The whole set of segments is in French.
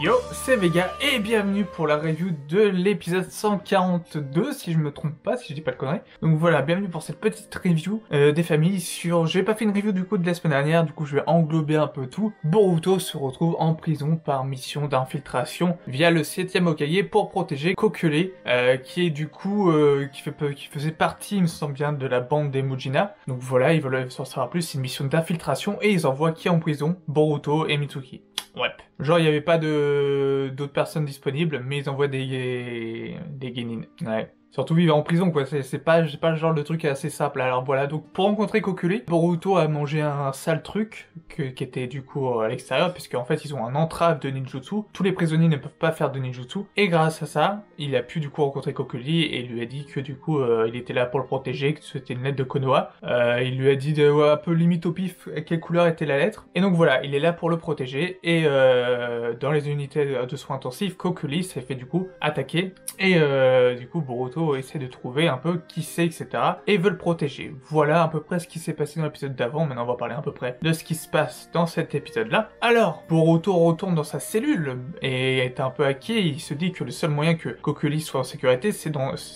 Yo, c'est Vega et bienvenue pour la review de l'épisode 142 si je me trompe pas, si je dis pas de conneries. Donc voilà, bienvenue pour cette petite review des familles sur... J'ai pas fait une review du coup de la semaine dernière, du coup je vais englober un peu tout. Boruto se retrouve en prison par mission d'infiltration via le 7ème Hokage pour protéger Kokure, qui est du coup... qui faisait partie, il me semble bien, de la bande des Mujina. Donc voilà, ils veulent s'en savoir plus, c'est une mission d'infiltration et ils envoient qui en prison? Boruto et Mitsuki. Ouais. Genre, il n'y avait pas d'autres personnes disponibles, mais ils envoient des genin. Ouais. Surtout vivre en prison, quoi. C'est pas le genre de truc assez simple. Alors voilà, donc pour rencontrer Kokure, Boruto a mangé un sale truc, qui était du coup à l'extérieur, puisque en fait ils ont un entrave de ninjutsu. Tous les prisonniers ne peuvent pas faire de ninjutsu. Et grâce à ça, il a pu du coup rencontrer Kokure et lui a dit que du coup il était là pour le protéger, que c'était une lettre de Konoha. Il lui a dit un peu limite au pif quelle couleur était la lettre. Et donc voilà, il est là pour le protéger. Et dans les unités de soins intensifs, Kokure s'est fait du coup attaquer. Et du coup Boruto essaie de trouver un peu qui c'est, etc. et veut le protéger. Voilà à peu près ce qui s'est passé dans l'épisode d'avant. Maintenant on va parler à peu près de ce qui se passe dans cet épisode-là. Alors, Boruto retourne dans sa cellule et est un peu inquiet. Il se dit que le seul moyen que Kokuri soit en sécurité, c'est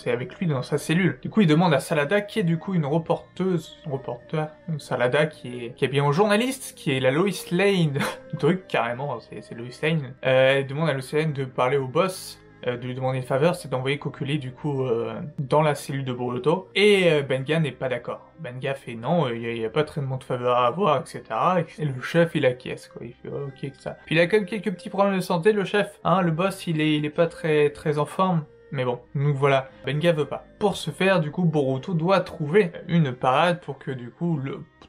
avec lui dans sa cellule. Du coup, il demande à Salada, qui est du coup une reporter, Salada qui est bien un journaliste, qui est la Lois Lane, truc carrément, c'est Lois Lane. Elle demande à Lois Lane de parler au boss, de lui demander une faveur, c'est d'envoyer Kokuri du coup dans la cellule de Boruto. Et Benga n'est pas d'accord. Benga fait non, il y a pas traitement de faveur à avoir, etc. Et le chef il acquiesce, quoi. Il fait ok que ça. Puis il a quand même quelques petits problèmes de santé, le chef. Hein, le boss il est pas très en forme. Mais bon, donc voilà, Benga veut pas. Pour ce faire, du coup, Boruto doit trouver une parade pour que du coup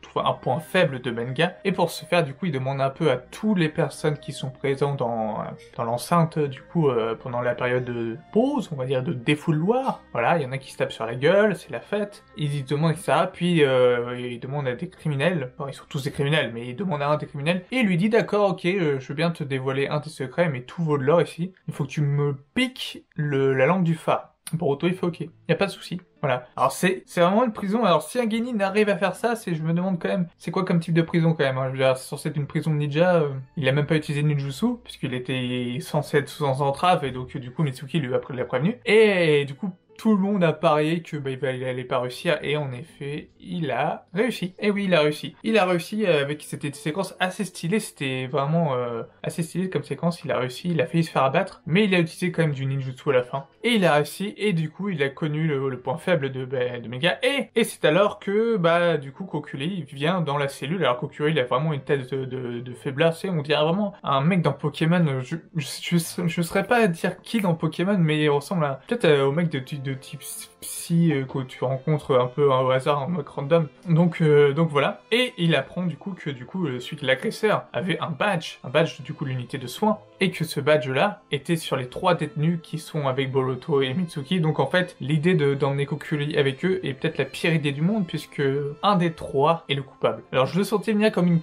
trouver un point faible de Benga. Et pour ce faire, du coup, il demande un peu à toutes les personnes qui sont présentes dans l'enceinte, du coup, pendant la période de pause, on va dire de défouloir. Voilà, il y en a qui se tapent sur la gueule, c'est la fête. Ils demandent ça, puis il demande à des criminels. Bon, ils sont tous des criminels, mais il demande à un des criminels. Et il lui dit, d'accord, ok, je veux bien te dévoiler un de tes secrets, mais tout vaut de l'or ici. Il faut que tu me piques la langue du phare. Boruto il fait ok, y a pas de souci. Voilà. Alors c'est vraiment une prison. Alors si un genin arrive à faire ça, je me demande quand même, c'est quoi comme type de prison quand même, hein. Je veux dire, c'est censé être une prison de ninja. Il a même pas utilisé de ninjutsu puisqu'il était censé être sous entrave et donc du coup Mitsuki lui l'a prévenu. Et du coup tout le monde a parié que il allait pas réussir et en effet il a réussi. Et oui, il a réussi. Il a réussi avec c'était une séquence assez stylée. C'était vraiment assez stylé comme séquence. Il a réussi. Il a failli se faire abattre, mais il a utilisé quand même du ninjutsu à la fin. Et il a réussi. Et du coup il a connu le point faible de Mega. Et c'est alors que du coup Kokuri vient dans la cellule. Alors Kokuri il a vraiment une tête de faiblesse. On dirait vraiment un mec dans Pokémon. Je serais pas à dire qui dans Pokémon, mais il ressemble peut-être au mec de type psy que tu rencontres un peu au hasard en mode random. Donc voilà. Et il apprend du coup que celui qui l'agresseur avait un badge du coup de l'unité de soins, et que ce badge là était sur les 3 détenus qui sont avec Boruto et Mitsuki. Donc en fait l'idée d'emmener Kokuri avec eux est peut-être la pire idée du monde, puisque un des 3 est le coupable. Alors je le sentais venir comme une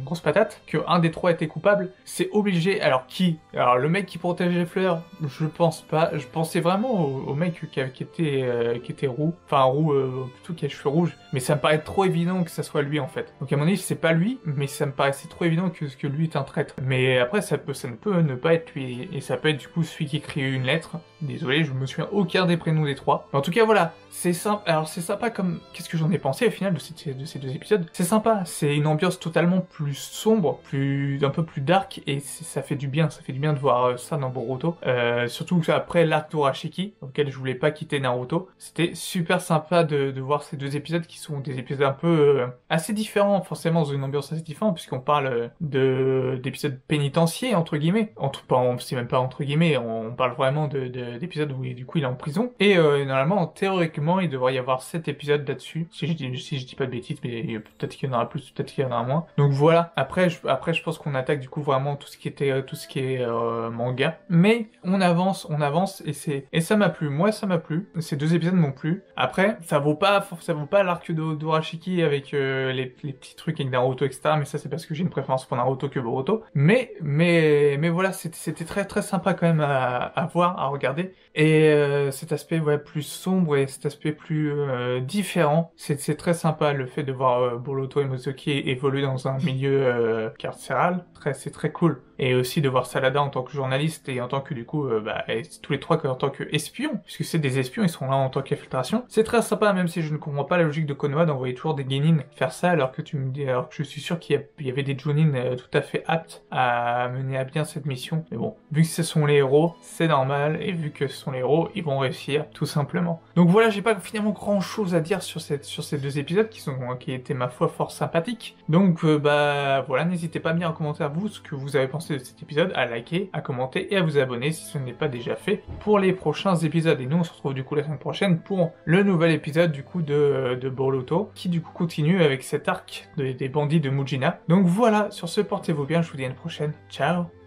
grosse patate, que un des 3 était coupable. C'est obligé. Alors qui? Alors le mec qui protège les fleurs, je pense pas. Je pensais vraiment au mec qui était roux, enfin roux plutôt qui a les cheveux rouges, mais ça me paraît trop évident que ça soit lui en fait. Donc à mon avis c'est pas lui, mais ça me paraissait trop évident que lui est un traître. Mais après ça ne peut ne pas être lui, et ça peut être du coup celui qui écrit une lettre. Désolé, je me souviens aucun des prénoms des 3. Mais en tout cas voilà, c'est simple. Alors c'est sympa comme... Qu'est-ce que j'en ai pensé au final de ces 2 épisodes? C'est sympa, c'est une ambiance totalement plus sombre, un peu plus dark, et ça fait du bien de voir ça dans Boruto. Surtout après l'arc d'Urashiki, auquel je voulais pas quitter Naruto. C'était super sympa de voir ces 2 épisodes qui sont des épisodes un peu assez différents, forcément dans une ambiance assez différente, puisqu'on parle d'épisodes pénitentiaires entre guillemets. C'est même pas entre guillemets, on parle vraiment d'épisodes où du coup il est en prison. Et normalement, théoriquement, il devrait y avoir 7 épisodes là-dessus, si je dis pas de bêtises, mais peut-être qu'il y en aura plus, peut-être qu'il y en aura moins. Donc voilà. Après je pense qu'on attaque du coup vraiment tout ce qui est manga. Mais on avance et et ça m'a plu. Moi, ça m'a plu. Ces 2 épisodes m'ont plu. Après, ça vaut pas l'arc d'Urashiki avec les petits trucs avec Naruto, etc. Mais ça, c'est parce que j'ai une préférence pour Naruto que Boruto. Mais voilà, c'était très très sympa quand même à voir, à regarder. Et cet aspect plus sombre et cet aspect plus différent, c'est très sympa le fait de voir Boruto et Motoki évoluer dans un milieu carcéral. C'est très cool. Et aussi de voir Salada en tant que journaliste et en tant que du coup, et tous les trois en tant qu'espions, puisque c'est des espions, ils sont là en tant qu'infiltration. C'est très sympa, même si je ne comprends pas la logique de Konoha d'envoyer toujours des genin faire ça, alors que je suis sûr qu'il y avait des jonin tout à fait aptes à mener à bien cette mission. Mais bon, vu que ce sont les héros, c'est normal, et vu que ce sont les héros, ils vont réussir, tout simplement. Donc voilà, j'ai pas finalement grand chose à dire sur ces 2 épisodes qui étaient ma foi fort sympathiques. Donc voilà, n'hésitez pas à me dire en commentaire vous ce que vous avez pensé de cet épisode, à liker, à commenter et à vous abonner si ce n'est pas déjà fait pour les prochains épisodes. Et nous on se retrouve du coup la semaine prochaine pour le nouvel épisode du coup de Boruto, qui du coup continue avec cet arc des bandits de Mujina. Donc voilà, sur ce, portez-vous bien, je vous dis à une prochaine, ciao.